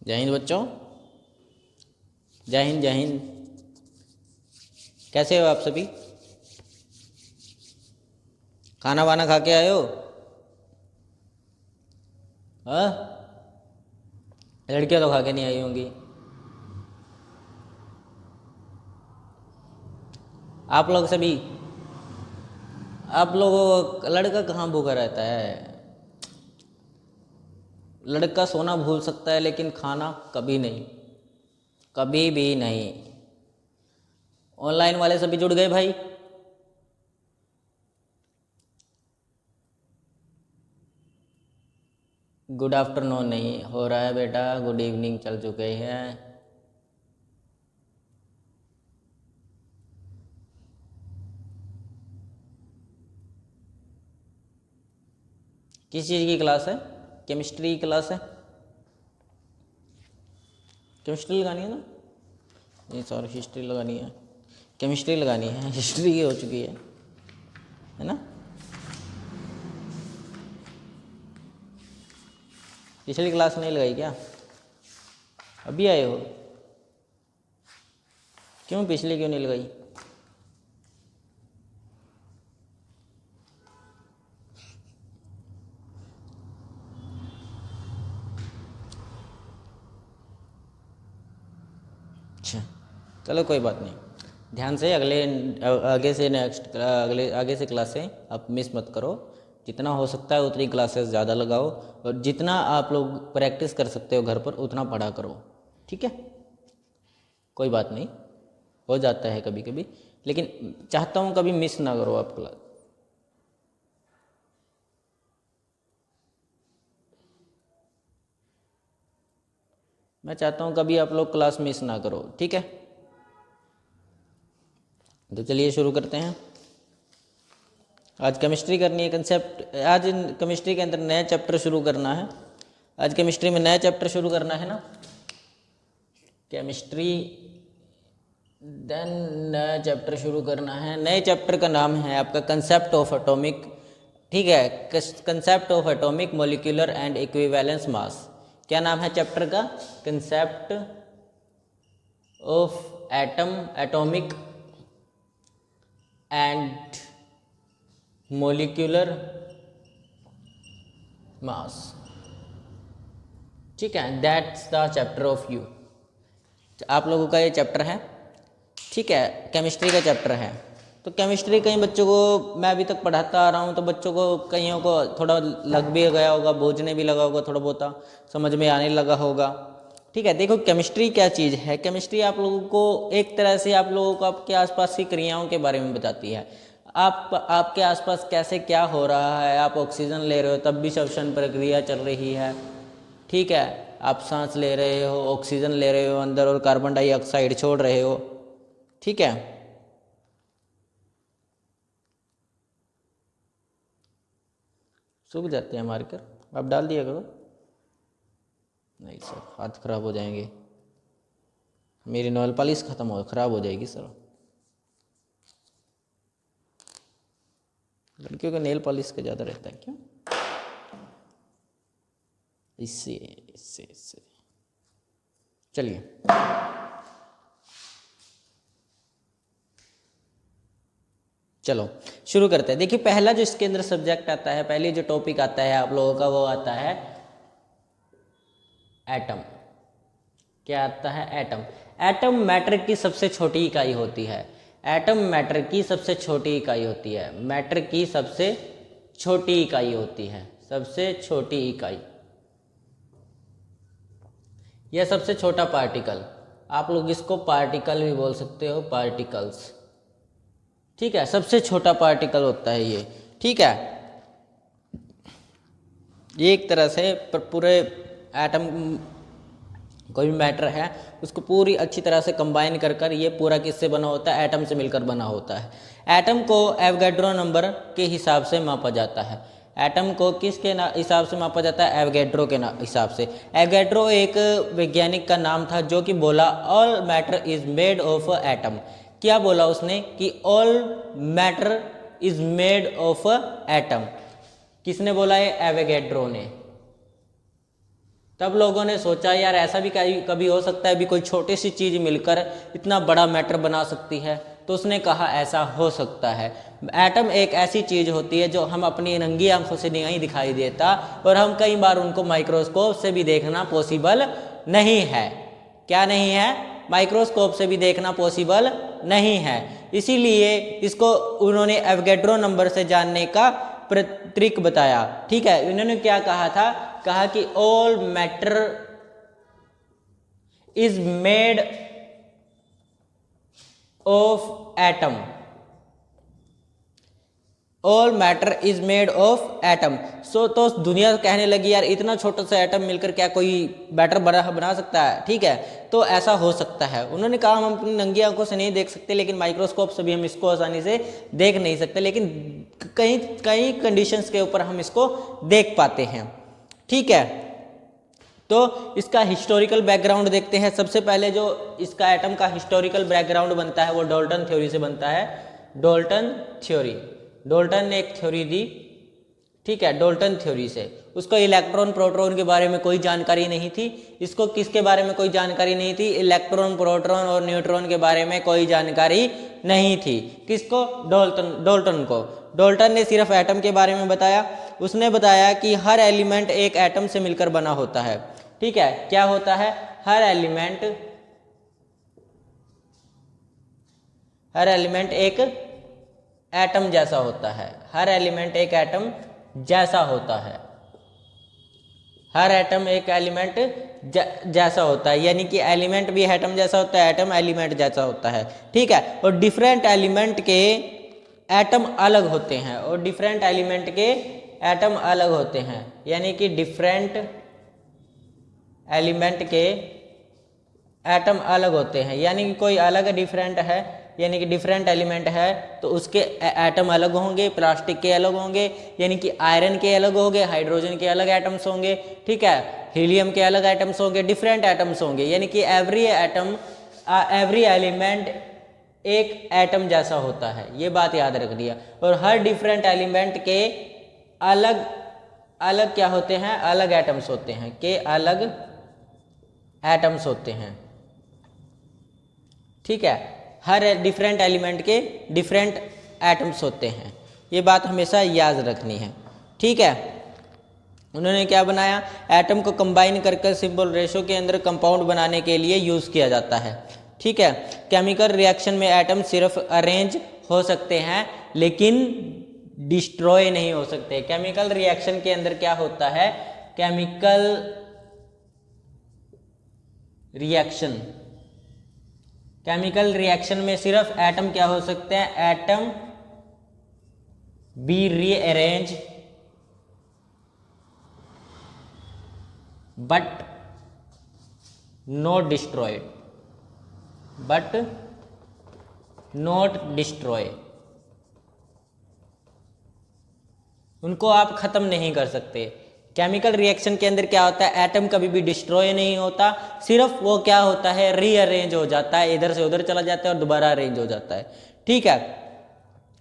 जय हिंद बच्चों, जय हिंद जय हिंद। कैसे हो आप सभी? खाना वाना खा के आए हो? हाँ, लड़कियां तो खा के नहीं आई होंगी। आप लोग सभी, आप लोगों लड़का कहाँ भूखा रहता है? लड़का सोना भूल सकता है लेकिन खाना कभी नहीं, कभी भी नहीं। ऑनलाइन वाले सभी जुड़ गए भाई? गुड आफ्टरनून नहीं हो रहा है बेटा, गुड इवनिंग चल चुके हैं। किस चीज़ की क्लास है? केमिस्ट्री की क्लास है? केमिस्ट्री लगानी है ना? नहीं सॉरी, हिस्ट्री लगानी है। केमिस्ट्री लगानी है, हिस्ट्री की हो चुकी है ना? पिछली क्लास नहीं लगाई क्या? अभी आए हो? क्यों पिछली क्यों नहीं लगाई? अच्छा चलो कोई बात नहीं, ध्यान से आगे से नेक्स्ट आगे से क्लासें आप मिस मत करो। जितना हो सकता है उतनी क्लासेस ज़्यादा लगाओ और जितना आप लोग प्रैक्टिस कर सकते हो घर पर उतना पढ़ा करो, ठीक है? कोई बात नहीं, हो जाता है कभी कभी, लेकिन चाहता हूँ कभी मिस ना करो आप क्लास। मैं चाहता हूँ कभी आप लोग क्लास मिस ना करो, ठीक है? तो चलिए शुरू करते हैं। आज केमिस्ट्री करनी है, कंसेप्ट आज केमिस्ट्री के अंदर नया चैप्टर शुरू करना है। आज केमिस्ट्री में नया चैप्टर शुरू करना है ना, केमिस्ट्री देन नया चैप्टर शुरू करना है। नए चैप्टर का नाम है आपका कंसेप्ट ऑफ एटॉमिक, ठीक है? Concept of atomic molecular and equivalence mass. क्या नाम है चैप्टर का? Concept of atomic and molecular mass, ठीक है? That's the chapter of you. आप लोगों का ये चैप्टर है, ठीक है? केमिस्ट्री का चैप्टर है। तो केमिस्ट्री कई बच्चों को मैं अभी तक पढ़ाता आ रहा हूँ, तो बच्चों को कईयों को थोड़ा लग भी गया होगा, बोझने भी लगा होगा, थोड़ा बहुत समझ में आने लगा होगा, ठीक है? देखो केमिस्ट्री क्या चीज़ है। केमिस्ट्री आप लोगों को एक तरह से आप लोगों को आपके आसपास की क्रियाओं के बारे में बताती है। आपके आसपास कैसे क्या हो रहा है। आप ऑक्सीजन ले रहे हो तब भी श्वसन प्रक्रिया चल रही है, ठीक है? आप सांस ले रहे हो, ऑक्सीजन ले रहे हो अंदर और कार्बन डाइऑक्साइड छोड़ रहे हो, ठीक है? सूख जाते हैं मार्कर, आप डाल दिया करो। नहीं सर, हाथ खराब हो जाएंगे, मेरी नॉल पॉलिश खराब हो जाएगी सर। लड़कियों का नेल पॉलिश का ज़्यादा रहता है क्यों? इससे इससे इससे चलिए चलो शुरू करते हैं। देखिए पहला जो इसके अंदर सब्जेक्ट आता है, पहले जो टॉपिक आता है आप लोगों का, वो आता है एटम। क्या आता है? एटम। एटम मैटर की सबसे छोटी इकाई होती है। एटम मैटर की सबसे छोटी इकाई होती है। मैटर की सबसे छोटी इकाई होती है, सबसे छोटी इकाई, यह सबसे छोटा पार्टिकल। आप लोग इसको पार्टिकल भी बोल सकते हो, पार्टिकल्स, ठीक है? सबसे छोटा पार्टिकल होता है ये, ठीक है? ये एक तरह से पूरे एटम, कोई भी मैटर है उसको पूरी अच्छी तरह से कंबाइन कर कर ये पूरा किससे बना होता है? एटम से मिलकर बना होता है। एटम को एवोगैड्रो नंबर के हिसाब से मापा जाता है। एटम को किसके हिसाब से मापा जाता है? एवोगैड्रो के हिसाब से। एवोगैड्रो एक वैज्ञानिक का नाम था जो कि बोला all matter is made of atom. क्या बोला उसने? कि all matter is made of atom. किसने बोला? है एवोगैड्रो ने। तब लोगों ने सोचा यार ऐसा भी कभी हो सकता है, भी कोई छोटी सी चीज़ मिलकर इतना बड़ा मैटर बना सकती है। तो उसने कहा ऐसा हो सकता है। एटम एक ऐसी चीज़ होती है जो हम अपनी नंगी आंखों से नहीं दिखाई देता, और हम कई बार उनको माइक्रोस्कोप से भी देखना पॉसिबल नहीं है। क्या नहीं है? माइक्रोस्कोप से भी देखना पॉसिबल नहीं है। इसीलिए इसको उन्होंने एवोगैड्रो नंबर से जानने का ट्रिक बताया। ठीक है, इन्होंने क्या कहा था? कहा कि all matter is made of atom, all matter is made of atom. तो दुनिया कहने लगी यार इतना छोटा सा एटम मिलकर क्या कोई बैटर बना सकता है? ठीक है, तो ऐसा हो सकता है। उन्होंने कहा हम अपनी नंगी आंखों से नहीं देख सकते, लेकिन माइक्रोस्कोप से भी हम इसको आसानी से देख नहीं सकते, लेकिन कई कई कंडीशंस के ऊपर हम इसको देख पाते हैं। ठीक है, तो इसका हिस्टोरिकल बैकग्राउंड देखते हैं। सबसे पहले जो इसका एटम का हिस्टोरिकल बैकग्राउंड बनता है वो डाल्टन थ्योरी से बनता है। डाल्टन थ्योरी, डाल्टन ने एक थ्योरी दी। ठीक है, डाल्टन थ्योरी से उसको इलेक्ट्रॉन प्रोटॉन के बारे में कोई जानकारी नहीं थी। इसको किसके बारे में कोई जानकारी नहीं थी? इलेक्ट्रॉन प्रोटॉन और न्यूट्रॉन के बारे में कोई जानकारी नहीं थी। किसको? डाल्टन को। डाल्टन ने सिर्फ एटम के बारे में बताया। उसने बताया कि हर एलिमेंट एक एटम से मिलकर बना होता है। ठीक है, क्या होता है? हर एलिमेंट एक एटम जैसा होता है। हर एलिमेंट एक एटम जैसा होता है। हर एटम एक एलिमेंट जैसा होता है, यानी कि एलिमेंट भी एटम जैसा होता है, एटम एलिमेंट जैसा होता है। ठीक है, और डिफरेंट एलिमेंट के एटम अलग होते हैं, और डिफरेंट एलिमेंट के एटम अलग होते हैं, यानी कि डिफरेंट एलिमेंट के एटम अलग होते हैं। यानी कि कोई अलग डिफरेंट है, यानी कि डिफरेंट एलिमेंट है तो उसके एटम अलग होंगे। प्लास्टिक के अलग होंगे, यानी कि आयरन के अलग होंगे, हाइड्रोजन के अलग एटम्स होंगे। ठीक है, हीलियम के अलग एटम्स होंगे, डिफरेंट एटम्स होंगे, यानी कि एवरी एलिमेंट एक एटम जैसा होता है। ये बात याद रख दिया। और हर डिफरेंट एलिमेंट के अलग अलग क्या होते हैं? अलग एटम्स होते हैं, के अलग एटम्स होते हैं। ठीक है, हर डिफरेंट एलिमेंट के डिफरेंट एटम्स होते हैं। ये बात हमेशा याद रखनी है। ठीक है, उन्होंने क्या बनाया? एटम को कंबाइन करके सिंपल रेशो के अंदर कंपाउंड बनाने के लिए यूज़ किया जाता है। ठीक है, केमिकल रिएक्शन में एटम सिर्फ अरेंज हो सकते हैं लेकिन डिस्ट्रॉय नहीं हो सकते। केमिकल रिएक्शन के अंदर क्या होता है? केमिकल रिएक्शन में सिर्फ एटम क्या हो सकते हैं? Atom be rearrange but not destroy. उनको आप खत्म नहीं कर सकते। केमिकल रिएक्शन के अंदर क्या होता है? एटम कभी भी डिस्ट्रॉय नहीं होता, सिर्फ वो क्या होता है? रीअरेंज हो जाता है, इधर से उधर चला जाता है और दोबारा अरेंज हो जाता है। ठीक है,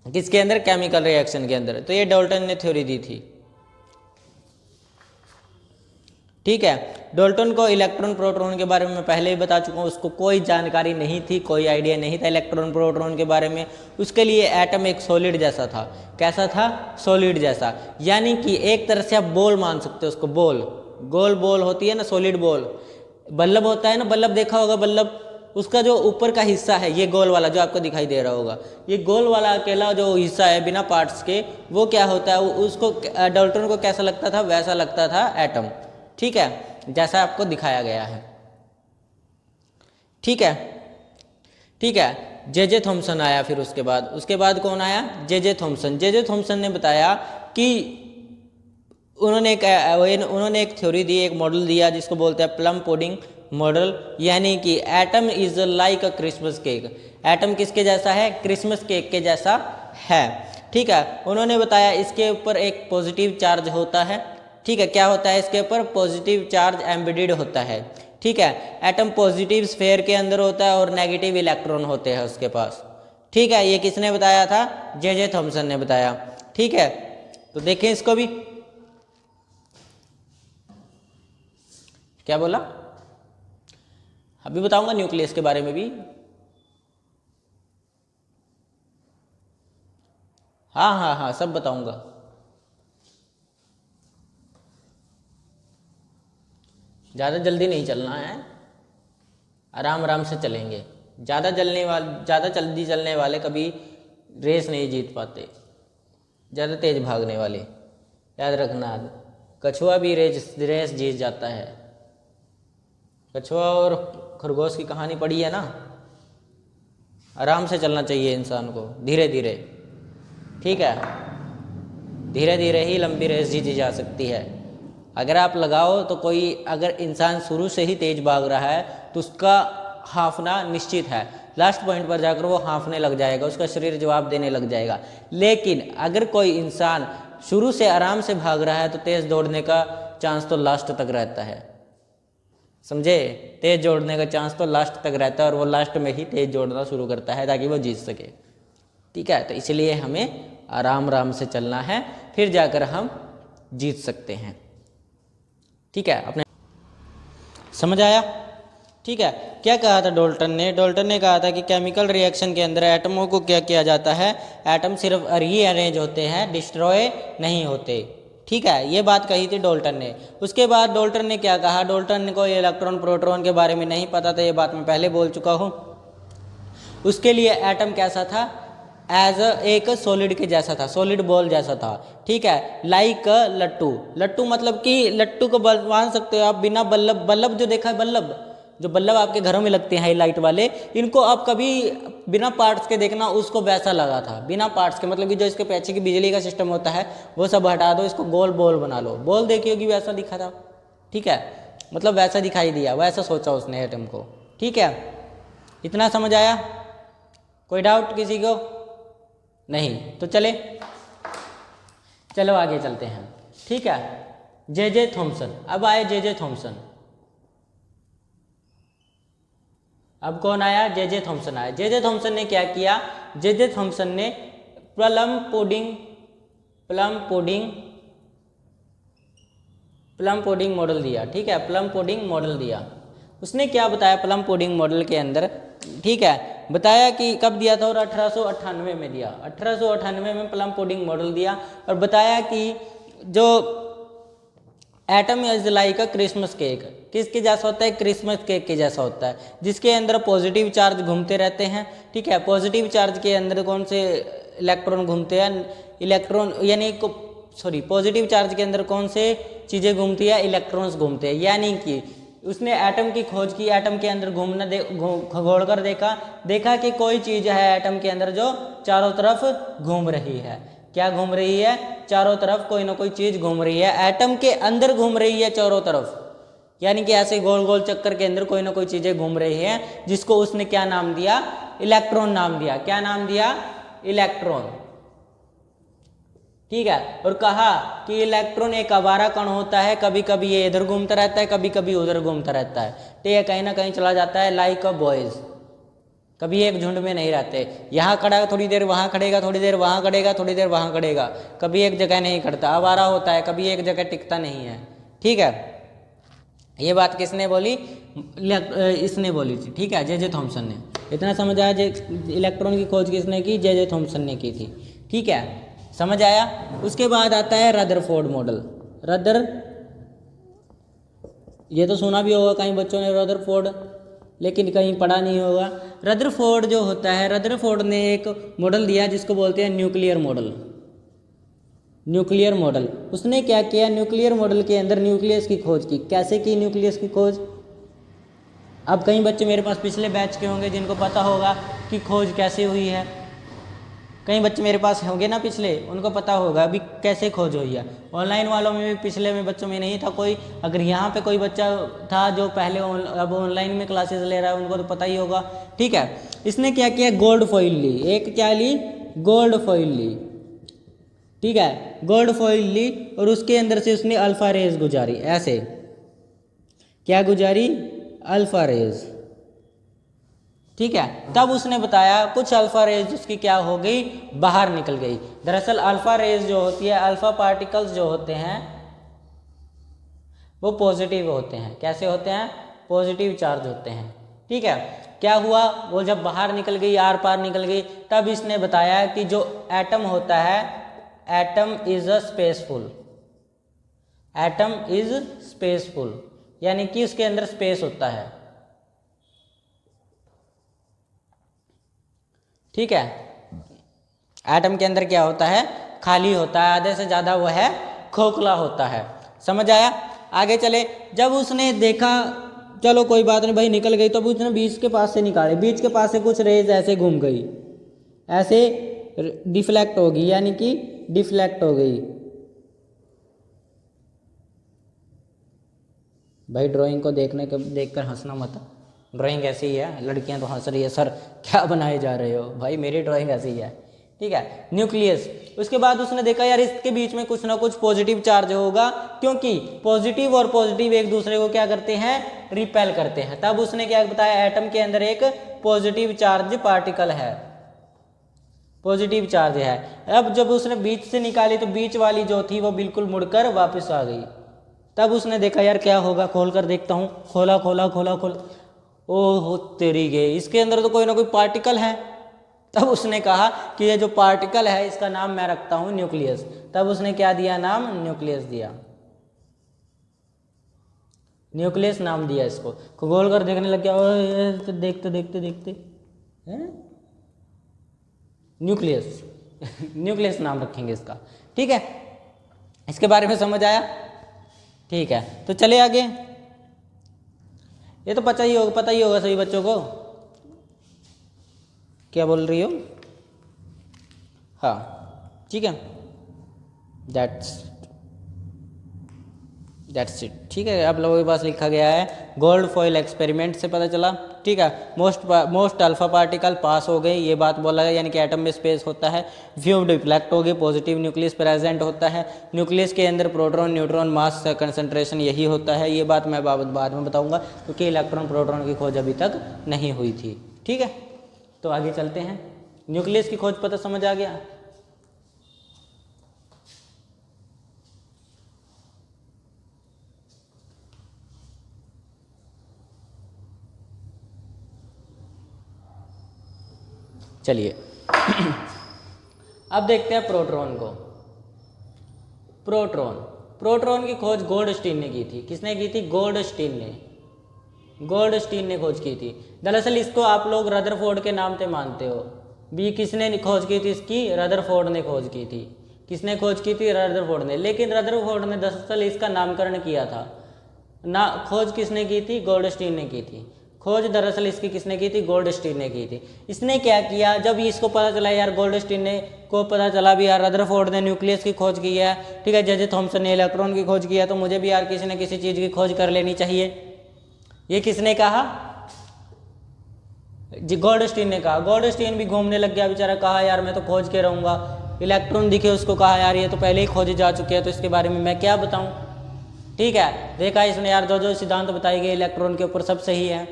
किसके अंदर? केमिकल रिएक्शन के अंदर। तो ये डाल्टन ने थ्योरी दी थी। ठीक है, डाल्टन को इलेक्ट्रॉन प्रोटॉन के बारे में मैं पहले ही बता चुका हूँ। उसको कोई जानकारी नहीं थी, कोई आइडिया नहीं था इलेक्ट्रॉन प्रोटॉन के बारे में। उसके लिए एटम एक सॉलिड जैसा था। कैसा था? सॉलिड जैसा, यानी कि एक तरह से आप बॉल मान सकते हो उसको। बॉल, गोल बॉल होती है ना, सॉलिड बॉल। बल्ब होता है ना, बल्ब देखा होगा, बल्ब उसका जो ऊपर का हिस्सा है, ये गोल वाला जो आपको दिखाई दे रहा होगा, ये गोल वाला अकेला जो हिस्सा है बिना पार्ट्स के, वो क्या होता है? उसको डाल्टन को कैसा लगता था? वैसा लगता था एटम। ठीक है, जैसा आपको दिखाया गया है। ठीक है, ठीक है। जे थॉमसन आया, फिर उसके बाद कौन आया? जे थॉमसन ने बताया कि उन्होंने एक थ्योरी दी, एक मॉडल दिया जिसको बोलते हैं प्लम पुडिंग मॉडल, यानी कि atom is like a Christmas cake. Atom किसके जैसा है? क्रिसमस केक के जैसा है। ठीक है, उन्होंने बताया इसके ऊपर एक पॉजिटिव चार्ज होता है। ठीक है, क्या होता है? इसके ऊपर पॉजिटिव चार्ज एम्बेडेड होता है। ठीक है, एटम पॉजिटिव स्फेयर के अंदर होता है और नेगेटिव इलेक्ट्रॉन होते हैं उसके पास। ठीक है, ये किसने बताया था? जे थॉमसन ने बताया। ठीक है, तो देखें इसको भी। क्या बोला? अभी बताऊंगा न्यूक्लियस के बारे में भी। हाँ हाँ हाँ, सब बताऊंगा। ज़्यादा जल्दी नहीं चलना है, आराम आराम से चलेंगे। ज़्यादा जल्दी चलने वाले कभी रेस नहीं जीत पाते, ज़्यादा तेज भागने वाले। याद रखना, कछुआ भी रेस जीत जाता है। कछुआ और खरगोश की कहानी पढ़ी है ना। आराम से चलना चाहिए इंसान को, धीरे धीरे, ठीक है। धीरे धीरे ही लंबी रेस जीती जा सकती है। अगर आप लगाओ तो कोई, अगर इंसान शुरू से ही तेज भाग रहा है तो उसका हांफना निश्चित है। लास्ट पॉइंट पर जाकर वो हांफने लग जाएगा, उसका शरीर जवाब देने लग जाएगा। लेकिन अगर कोई इंसान शुरू से आराम से भाग रहा है तो तेज दौड़ने का चांस तो लास्ट तक रहता है, समझे? तेज दौड़ने का चांस तो लास्ट तक रहता है, और वो लास्ट में ही तेज दौड़ना शुरू करता है ताकि वो जीत सके, ठीक है। तो इसलिए हमें आराम आराम से चलना है, फिर जाकर हम जीत सकते हैं, ठीक है। अपने समझ आया? ठीक है। क्या कहा था डाल्टन ने? डाल्टन ने कहा था कि केमिकल रिएक्शन के अंदर एटमों को क्या किया जाता है? एटम सिर्फ रीअरेंज होते हैं, डिस्ट्रॉय नहीं होते, ठीक है। ये बात कही थी डाल्टन ने। उसके बाद डाल्टन ने क्या कहा? डाल्टन को इलेक्ट्रॉन प्रोटॉन के बारे में नहीं पता था, ये बात मैं पहले बोल चुका हूँ। उसके लिए एटम कैसा था? एज एक सॉलिड के जैसा था, सॉलिड बॉल जैसा था, ठीक है। लाइक लट्टू। लट्टू मतलब कि लट्टू को मान सकते हो आप बिना बल्ब जो देखा है, जो बल्ब आपके घरों में लगते हैं हाईलाइट वाले, इनको आप कभी बिना पार्ट्स के देखना, उसको वैसा लगा था। बिना पार्ट्स के मतलब कि जो इसके पीछे की बिजली का सिस्टम होता है वो सब हटा दो, इसको गोल बॉल बना लो। बॉल देखी होगी, वैसा दिखा था, ठीक है। मतलब वैसा दिखाई दिया, वैसा सोचा उसने एटम को, ठीक है। इतना समझ आया? कोई डाउट किसी को? नहीं तो चलो आगे चलते हैं, ठीक है। J Thomson. अब आए जे थॉमसन। अब कौन आया? जे थॉमसन आया। जे थॉमसन ने क्या किया? जे थॉमसन ने प्लम पुडिंग मॉडल दिया, ठीक है। प्लम पुडिंग मॉडल दिया। उसने क्या बताया प्लम पुडिंग मॉडल के अंदर? ठीक है, बताया कि कब दिया था, और 1898 में दिया। 1898 में प्लम पुडिंग मॉडल दिया, और बताया कि जो atom is like a Christmas cake. किसके जैसा होता है? क्रिसमस केक के जैसा होता है, जिसके अंदर पॉजिटिव चार्ज घूमते रहते हैं, ठीक है। पॉजिटिव चार्ज के अंदर कौन से इलेक्ट्रॉन घूमते हैं? इलेक्ट्रॉन यानी पॉजिटिव चार्ज के अंदर कौन से चीज़ें घूमती है? इलेक्ट्रॉन्स घूमते हैं। यानी कि उसने एटम की खोज की, एटम के अंदर घोल कर देखा कि कोई चीज़ है एटम के अंदर जो चारों तरफ घूम रही है। क्या घूम रही है? चारों तरफ कोई ना कोई चीज़ घूम रही है, एटम के अंदर घूम रही है चारों तरफ। यानी कि ऐसे गोल गोल चक्कर के अंदर कोई ना कोई चीज़ें घूम रही हैं, जिसको उसने क्या नाम दिया? इलेक्ट्रॉन नाम दिया। क्या नाम दिया? इलेक्ट्रॉन, ठीक है। और कहा कि इलेक्ट्रॉन एक आवारा कण होता है, कभी कभी ये इधर घूमता रहता है, कभी कभी उधर घूमता रहता है, तो ये कहीं ना कहीं चला जाता है, लाइक अ बॉयज। कभी एक झुंड में नहीं रहते। यहाँ खड़ा है थोड़ी देर वहाँ खड़ेगा, थोड़ी देर वहाँ खड़ेगा, थोड़ी देर वहाँ खड़ेगा, कभी एक जगह नहीं खड़ता, आवारा होता है, कभी एक जगह टिकता नहीं है, ठीक है। ये बात किसने बोली? इसने बोली थी, ठीक है, जे थॉमसन ने। इतना समझ आया? इलेक्ट्रॉन की खोज किसने की? जे थॉमसन ने की थी, ठीक है। समझ आया? उसके बाद आता है रदरफोर्ड मॉडल। ये तो सुना भी होगा कहीं बच्चों ने रदरफोर्ड, लेकिन कहीं पढ़ा नहीं होगा। रदरफोर्ड जो होता है, रदरफोर्ड ने एक मॉडल दिया जिसको बोलते हैं न्यूक्लियर मॉडल। न्यूक्लियर मॉडल उसने क्या किया? न्यूक्लियर मॉडल के अंदर न्यूक्लियस की खोज की। कैसे की न्यूक्लियस की खोज? अब कई बच्चे मेरे पास पिछले बैच के होंगे जिनको पता होगा कि खोज कैसे हुई है। कई बच्चे मेरे पास होंगे ना पिछले, उनको पता होगा अभी कैसे खोज हुई है। ऑनलाइन वालों में भी पिछले में बच्चों में नहीं था कोई। अगर यहाँ पे कोई बच्चा था जो पहले अब ऑनलाइन में क्लासेस ले रहा है, उनको तो पता ही होगा, ठीक है। इसने क्या किया? गोल्ड फॉइल ली। एक क्या ली? गोल्ड फॉइल ली, ठीक है। गोल्ड फॉइल ली और उसके अंदर से उसने अल्फा रेज गुजारी। ऐसे क्या गुजारी? अल्फा रेज, ठीक है। तब उसने बताया कुछ अल्फा रेज उसकी क्या हो गई? बाहर निकल गई। दरअसल अल्फा रेज जो होती है, अल्फा पार्टिकल्स जो होते हैं, वो पॉजिटिव होते हैं। कैसे होते हैं? पॉजिटिव चार्ज होते हैं। ठीक है, क्या हुआ, वो जब बाहर निकल गई, आर पार निकल गई, तब इसने बताया कि जो एटम होता है, atom is a spaceful, atom is spaceful, यानी कि उसके अंदर स्पेस होता है। ठीक है, एटम के अंदर क्या होता है? खाली होता है, आधे से ज़्यादा वो है खोखला होता है। समझ आया? आगे चले, जब उसने देखा, चलो कोई बात नहीं भाई निकल गई, तो उसने बीच के पास से निकाले, बीच के पास से कुछ रेज ऐसे घूम गई, ऐसे डिफ्लेक्ट होगी, यानी कि डिफ्लेक्ट हो गई। भाई ड्राइंग को देखकर हंसना मत, ड्राइंग ऐसी ही है। लड़कियां तो हंस रही है, सर क्या बनाए जा रहे हो? भाई मेरी ड्राइंग ऐसी ही है। ठीक है, न्यूक्लियस। उसके बाद उसने देखा यार इसके बीच में कुछ ना कुछ पॉजिटिव चार्ज होगा, क्योंकि पॉजिटिव और पॉजिटिव एक दूसरे को क्या करते हैं? रिपेल करते हैं। तब उसने क्या बताया? एटम के अंदर एक पॉजिटिव चार्ज पार्टिकल है, पॉजिटिव चार्ज है। अब जब उसने बीच से निकाली तो बीच वाली जो थी वो बिल्कुल मुड़कर वापस आ गई। तब उसने देखा यार क्या होगा, खोल कर देखता हूँ। खोला खोला खोला खोला, ओह तेरी गई, इसके अंदर तो कोई ना कोई पार्टिकल है। तब उसने कहा कि ये जो पार्टिकल है इसका नाम मैं रखता हूँ न्यूक्लियस। तब उसने क्या दिया नाम? न्यूक्लियस दिया, न्यूक्लियस नाम दिया इसको। खोल कर देखने लग गया, तो देखते देखते देखते न्यूक्लियस न्यूक्लियस नाम रखेंगे इसका। ठीक है, इसके बारे में समझ आया? ठीक है, तो चले आगे। ये तो पता ही होगा सभी बच्चों को। क्या बोल रही हो? हाँ ठीक है, दैट्स इट। ठीक है, आप लोगों के पास लिखा गया है गोल्ड फॉइल एक्सपेरिमेंट से पता चला। ठीक है, मोस्ट अल्फा पार्टिकल पास हो गए, ये बात बोला है, यानी कि एटम में स्पेस होता है। फ्यू डिफ्लेक्ट हो गए, पॉजिटिव न्यूक्लियस प्रेजेंट होता है। न्यूक्लियस के अंदर प्रोटॉन न्यूट्रॉन मास कंसंट्रेशन यही होता है। ये बात मैं बाद में बताऊंगा, क्योंकि इलेक्ट्रॉन प्रोटॉन की खोज अभी तक नहीं हुई थी। ठीक है, तो आगे चलते हैं। न्यूक्लियस की खोज पता समझ आ गया? चलिए अब देखते हैं प्रोटॉन को। प्रोटॉन की खोज गोल्डस्टीन ने की थी। किसने की थी? गोल्डस्टीन ने खोज की थी। दरअसल इसको आप लोग रदरफोर्ड के नाम से मानते हो। भी किसने खोज की थी इसकी? रदरफोर्ड ने खोज की थी। किसने खोज की थी? रदरफोर्ड ने। लेकिन रदरफोर्ड ने दरअसल इसका नामकरण किया था ना। खोज किसने की थी? गोल्डस्टीन ने की थी। खोज दरअसल इसकी किसने की थी? गोल्डस्टीन ने की थी। इसने क्या किया, जब इसको पता चला यार गोल्डस्टीन ने को पता चला भी यार रदरफोर्ड ने न्यूक्लियस की खोज की है, ठीक है, जे थॉमसन ने इलेक्ट्रॉन की खोज की है, तो मुझे भी यार किसी न किसी चीज़ की खोज कर लेनी चाहिए। ये किसने कहा? जी गोल्डस्टीन ने कहा। गोल्डस्टीन भी घूमने लग गया बेचारा, कहा यार मैं तो खोज के रहूँगा। इलेक्ट्रॉन दिखे उसको, कहा यार ये तो पहले ही खोजे जा चुके हैं, तो इसके बारे में मैं क्या बताऊँ। ठीक है, देखा इसने यार जो सिद्धांत बताए गए इलेक्ट्रॉन के ऊपर सब सही है।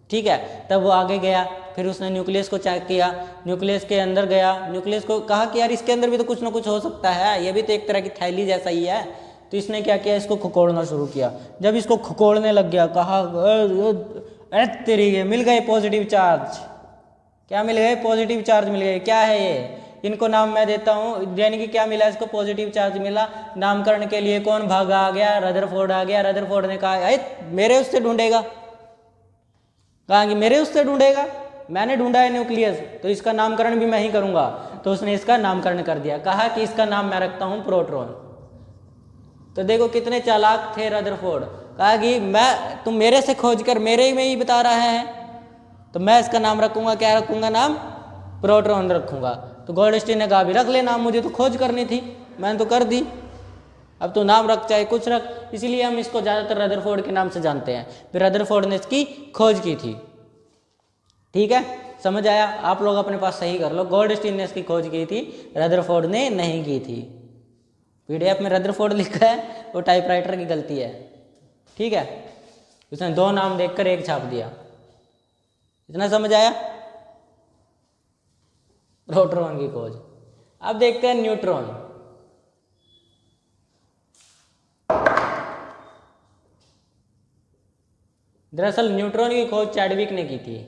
ठीक है, तब वो आगे गया, फिर उसने न्यूक्लियस को चेक किया, न्यूक्लियस के अंदर गया, न्यूक्लियस को कहा कि यार इसके अंदर भी तो कुछ ना कुछ हो सकता है, ये भी तो एक तरह की थैली जैसा ही है। तो इसने क्या किया, इसको खकोड़ना शुरू किया। जब इसको खकोड़ने लग गया, कहा तेरी मिल गए पॉजिटिव चार्ज। क्या मिल गए? पॉजिटिव चार्ज मिल गए। क्या है ये? इनको नाम मैं देता हूँ, यानी कि क्या मिला इसको? पॉजिटिव चार्ज मिला। नामकरण के लिए कौन भागा आ गया? रदरफोर्ड आ गया। रदरफोर्ड ने कहा मेरे उससे ढूंढेगा, कहा कि मेरे उससे ढूंढेगा, मैंने ढूंढा है न्यूक्लियस, तो इसका नामकरण भी मैं ही करूंगा। तो उसने इसका नामकरण कर दिया, कहा कि इसका नाम मैं रखता हूं प्रोटॉन। तो देखो कितने चालाक थे रदरफोर्ड। कहा कि तुम मेरे से खोज कर मेरे में ही बता रहा है, तो मैं इसका नाम रखूंगा। क्या रखूंगा नाम? प्रोटॉन रखूंगा। तो गोल्डस्टीन ने कहा भी रख ले नाम, मुझे तो खोज करनी थी, मैंने तो कर दी, अब तो नाम रख चाहे कुछ रख। इसीलिए हम इसको ज़्यादातर रदरफोर्ड के नाम से जानते हैं। फिर रदरफोर्ड ने इसकी खोज की थी। ठीक है, समझ आया? आप लोग अपने पास सही कर लो, गोल्डस्टीन ने इसकी खोज की थी, रदरफोर्ड ने नहीं की थी। पीडीएफ में रदरफोर्ड लिखा है, वो टाइपराइटर की गलती है। ठीक है, उसने दो नाम देखकर एक छाप दिया। इतना समझ आया? प्रोटॉन की खोज। अब देखते हैं न्यूट्रॉन। दरअसल न्यूट्रॉन की खोज चैडविक ने की थी।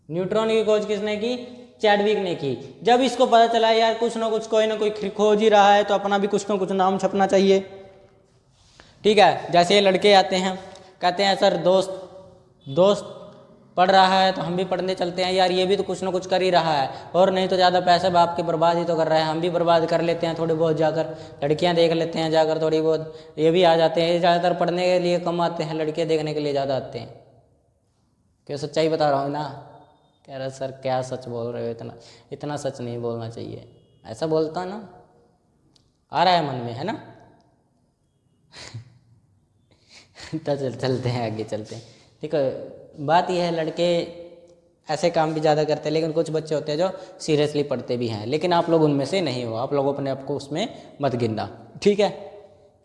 न्यूट्रॉन की खोज किसने की? चैडविक ने की। जब इसको पता चला यार कुछ ना कुछ कोई ना कोई खोज ही रहा है तो अपना भी कुछ ना कुछ नाम छपना चाहिए। ठीक है, जैसे ये लड़के आते हैं कहते हैं सर दोस्त पढ़ रहा है तो हम भी पढ़ने चलते हैं, यार ये भी तो कुछ ना कुछ कर ही रहा है, और नहीं तो ज़्यादा पैसे बाप के बर्बाद ही तो कर रहा है, हम भी बर्बाद कर लेते हैं थोड़ी बहुत जाकर, लड़कियां देख लेते हैं जाकर थोड़ी बहुत, ये भी आ जाते हैं। ये ज़्यादातर पढ़ने के लिए कम आते हैं, लड़कियां देखने के लिए ज़्यादा आते हैं। क्या सच्चाई बता रहा हूँ ना? कह रहा सर क्या सच बोल रहे हो, इतना सच नहीं बोलना चाहिए, ऐसा बोलता ना, आ रहा है मन में, है ना? तो चलते हैं आगे, चलते हैं। ठीक है, बात यह है लड़के ऐसे काम भी ज़्यादा करते हैं, लेकिन कुछ बच्चे होते हैं जो सीरियसली पढ़ते भी हैं, लेकिन आप लोग उनमें से नहीं हो, आप लोग अपने आप को उसमें मत गिनना। ठीक है?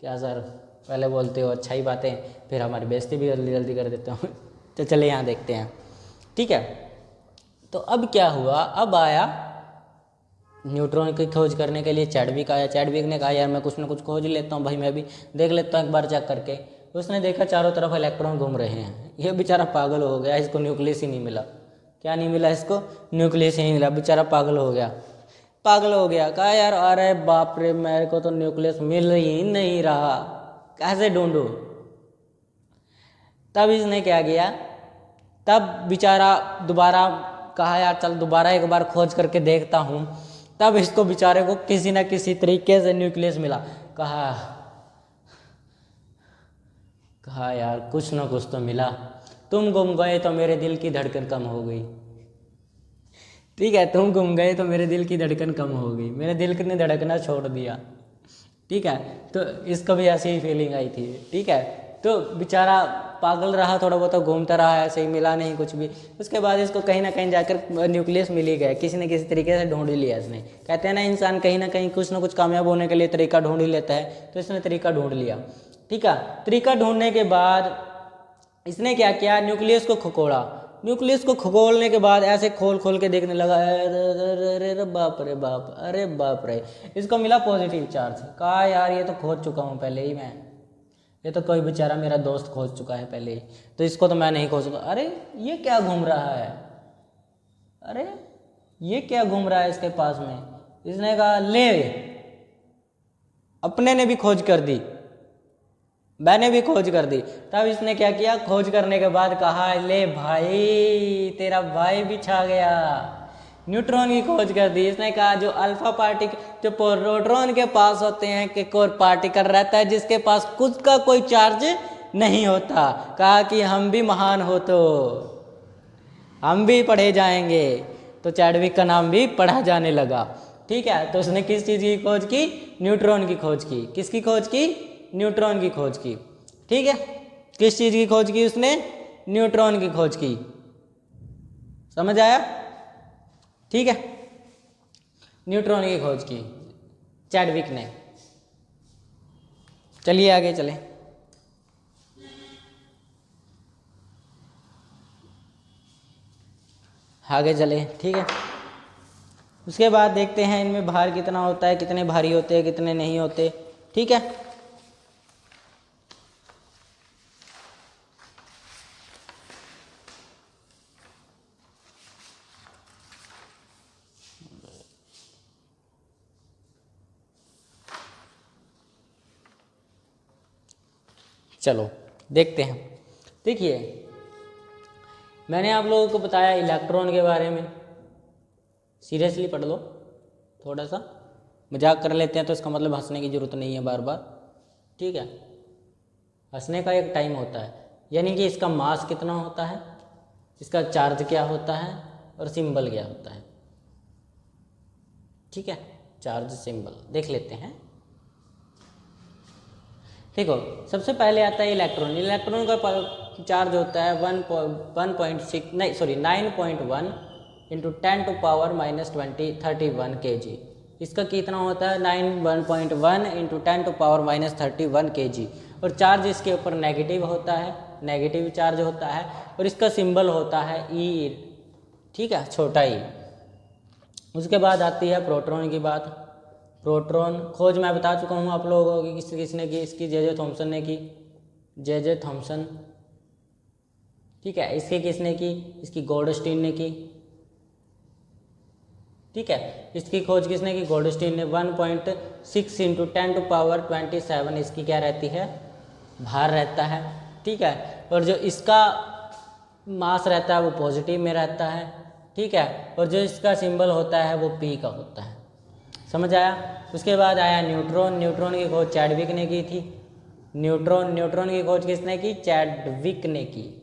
क्या सर पहले बोलते हो अच्छा ही बातें, फिर हमारी बेइज्जती भी जल्दी जल्दी कर देते हो। तो चले यहाँ देखते हैं। ठीक है, तो अब क्या हुआ, अब आया न्यूट्रॉन की खोज करने के लिए चैडविक आया। चैडविक ने कहा यार मैं कुछ ना कुछ खोज लेता हूँ भाई, मैं भी देख लेता हूँ एक बार चेक करके। उसने देखा चारों तरफ इलेक्ट्रॉन घूम रहे हैं, ये बेचारा पागल हो गया, इसको न्यूक्लियस ही नहीं मिला। क्या नहीं मिला इसको? न्यूक्लियस ही नहीं मिला, बेचारा पागल हो गया। कहा यार अरे बाप रे, मेरे को तो न्यूक्लियस मिल ही नहीं रहा, कैसे ढूंढूं? तब इसने क्या किया, तब बेचारा दोबारा कहा यार चल दोबारा एक बार खोज करके देखता हूँ। तब इसको बेचारे को किसी न किसी तरीके से न्यूक्लियस मिला। कहा यार कुछ ना कुछ तो मिला, तुम गुम गए तो मेरे दिल की धड़कन कम हो गई। ठीक है, तुम गुम गए तो मेरे दिल की धड़कन कम हो गई, मेरे दिल ने धड़कना छोड़ दिया। ठीक है, तो इसको भी ऐसी ही फीलिंग आई थी। ठीक है, तो बेचारा पागल रहा, थोड़ा बहुत घूमता रहा, ऐसे ही मिला नहीं कुछ भी। उसके बाद इसको कहीं ना कहीं जाकर न्यूक्लियस मिल ही गया, किसी न किसी तरीके से ढूंढ ही लिया इसने। कहते हैं ना इंसान कहीं ना कहीं कुछ ना कुछ कामयाब होने के लिए तरीका ढूंढ ही लेता है, तो इसने तरीका ढूंढ लिया। ठीक है, तरीका ढूंढने के बाद इसने क्या किया, न्यूक्लियस को खकोड़ा। न्यूक्लियस को खगोलने के बाद ऐसे खोल खोल के देखने लगा, अरे बाप रे बाप, अरे बाप रे, इसको मिला पॉजिटिव चार्ज। कहा यार ये तो खोज चुका हूँ पहले ही मैं, ये तो कोई बेचारा मेरा दोस्त खोज चुका है पहले ही, तो इसको तो मैं नहीं खोज चुका। अरे ये क्या घूम रहा है, अरे ये क्या घूम रहा है इसके पास में। इसने कहा ले, अपने ने भी खोज कर दी, मैंने भी खोज कर दी। तब इसने क्या किया, खोज करने के बाद कहा ले भाई तेरा भाई भी छा गया, न्यूट्रॉन की खोज कर दी। इसने कहा जो अल्फा पार्टिकल, जो प्रोटॉन के पास होते हैं कि कोई पार्टिकल रहता है जिसके पास खुद का कोई चार्ज नहीं होता, कहा कि हम भी महान हो तो हम भी पढ़े जाएंगे। तो चैडविक का नाम भी पढ़ा जाने लगा। ठीक है, तो उसने किस चीज़ की खोज की, न्यूट्रॉन की खोज की। किसकी खोज की, न्यूट्रॉन की खोज की। ठीक है, किस चीज़ की खोज की उसने, न्यूट्रॉन की खोज की। समझ आया? ठीक है, न्यूट्रॉन की खोज की चैडविक ने। चलिए आगे चलें। आगे चले। ठीक है, उसके बाद देखते हैं इनमें भार कितना होता है, कितने भारी होते हैं कितने नहीं होते। ठीक है, चलो देखते हैं। देखिए मैंने आप लोगों को बताया इलेक्ट्रॉन के बारे में, सीरियसली पढ़ लो, थोड़ा सा मजाक कर लेते हैं तो इसका मतलब हंसने की ज़रूरत नहीं है बार बार। ठीक है, हंसने का एक टाइम होता है, यानी कि इसका मास कितना होता है, इसका चार्ज क्या होता है और सिंबल क्या होता है। ठीक है, चार्ज सिंबल देख लेते हैं। देखो सबसे पहले आता है इलेक्ट्रॉन। इलेक्ट्रॉन का चार्ज होता है 9.1 इंटू 10 टू पावर -31 kg। इसका कितना होता है 1.1 इंटू 10 टू पावर -31 kg। और चार्ज इसके ऊपर नेगेटिव होता है, नेगेटिव चार्ज होता है, और इसका सिंबल होता है E। ठीक है, छोटा ई। उसके बाद आती है प्रोटॉन की बात। प्रोटॉन खोज मैं बता चुका हूँ आप लोगों को, किसने की, इसकी जे जे थॉम्सन ने की, जे जे थॉम्सन। ठीक है, इसकी किसने की? इसकी गोल्डस्टीन ने की। ठीक है, इसकी खोज किसने की? गोल्डस्टीन ने। 1.6 × 10⁻27 इसकी क्या रहती है? भार रहता है। ठीक है, और जो इसका मास रहता है वो पॉजिटिव में रहता है। ठीक है, और जो इसका सिंबल होता है वो P का होता है। समझ आया? उसके बाद आया न्यूट्रॉन। न्यूट्रॉन की खोज चैडविक ने की थी। न्यूट्रॉन की खोज किसने की? चैडविक ने की।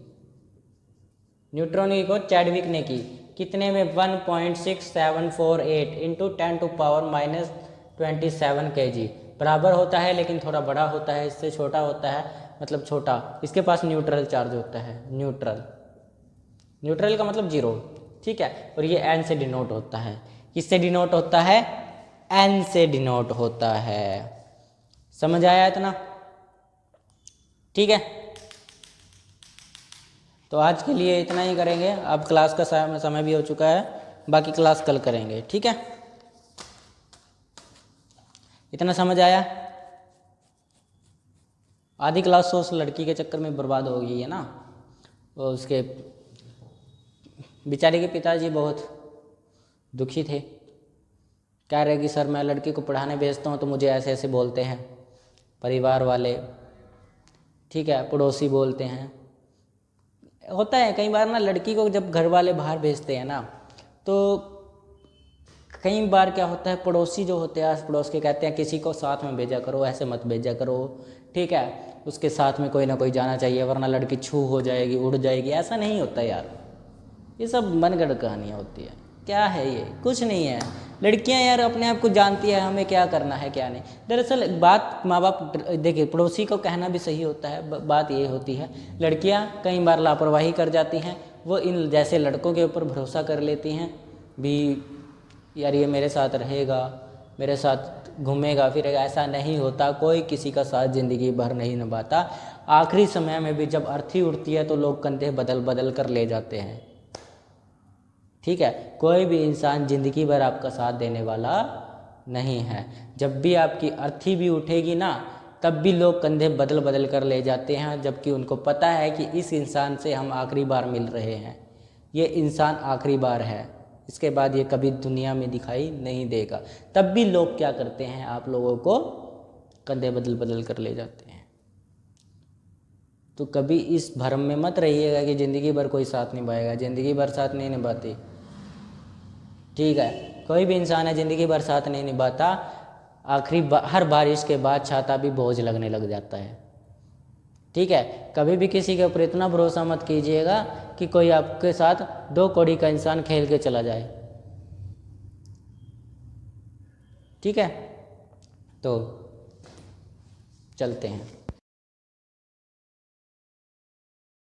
न्यूट्रॉन की खोज चैडविक ने की। कितने में? 1.6748 × 10⁻27 kg बराबर होता है, लेकिन थोड़ा बड़ा होता है, इससे छोटा होता है, मतलब छोटा। इसके पास न्यूट्रल चार्ज होता है। न्यूट्रल का मतलब 0। ठीक है, और ये N से डिनोट होता है। किससे डिनोट होता है? N से डिनोट होता है। समझ आया इतना? ठीक है, तो आज के लिए इतना ही करेंगे। अब क्लास का समय भी हो चुका है, बाकी क्लास कल करेंगे। ठीक है, इतना समझ आया? आधी क्लास तो उस लड़की के चक्कर में बर्बाद हो गई है ना। वो उसके बेचारे के पिताजी बहुत दुखी थे। कह रहे कि सर मैं लड़की को पढ़ाने भेजता हूँ तो मुझे ऐसे ऐसे बोलते हैं परिवार वाले। ठीक है, पड़ोसी बोलते हैं। होता है कई बार ना, लड़की को जब घर वाले बाहर भेजते हैं ना, तो कई बार क्या होता है, पड़ोसी जो होते हैं आस पड़ोस के कहते हैं किसी को साथ में भेजा करो, ऐसे मत भेजा करो। ठीक है, उसके साथ में कोई ना कोई जाना चाहिए, वरना लड़की छू हो जाएगी, उड़ जाएगी। ऐसा नहीं होता यार, ये सब मनगढ़ कहानियाँ होती है। क्या है ये? कुछ नहीं है। लड़कियां यार अपने आप को जानती है हमें क्या करना है क्या नहीं। दरअसल बात माँ बाप, देखिए पड़ोसी को कहना भी सही होता है। बात ये होती है, लड़कियां कई बार लापरवाही कर जाती हैं। वो इन जैसे लड़कों के ऊपर भरोसा कर लेती हैं भी, यार ये मेरे साथ रहेगा, मेरे साथ घूमेगा फिरेगा। ऐसा नहीं होता। कोई किसी का साथ ज़िंदगी भर नहीं निभाता। आखिरी समय में भी जब अर्थी उड़ती है तो लोग कंधे बदल बदल कर ले जाते हैं। ठीक है, कोई भी इंसान ज़िंदगी भर आपका साथ देने वाला नहीं है। जब भी आपकी अर्थी भी उठेगी ना, तब भी लोग कंधे बदल बदल कर ले जाते हैं, जबकि उनको पता है कि इस इंसान से हम आखिरी बार मिल रहे हैं। ये इंसान आखिरी बार है, इसके बाद ये कभी दुनिया में दिखाई नहीं देगा। तब भी लोग क्या करते हैं, आप लोगों को कंधे बदल बदल कर ले जाते हैं। तो कभी इस भ्रम में मत रहिएगा कि ज़िंदगी भर कोई साथ निभाएगा। ज़िंदगी भर साथ नहीं निभाती। ठीक है, कोई भी इंसान है ज़िंदगी भर साथ नहीं निभाता। हर बारिश के बाद छाता भी बोझ लगने लग जाता है। ठीक है, कभी भी किसी के ऊपर इतना भरोसा मत कीजिएगा कि कोई आपके साथ 2 कौड़ी का इंसान खेल के चला जाए। ठीक है, तो चलते हैं।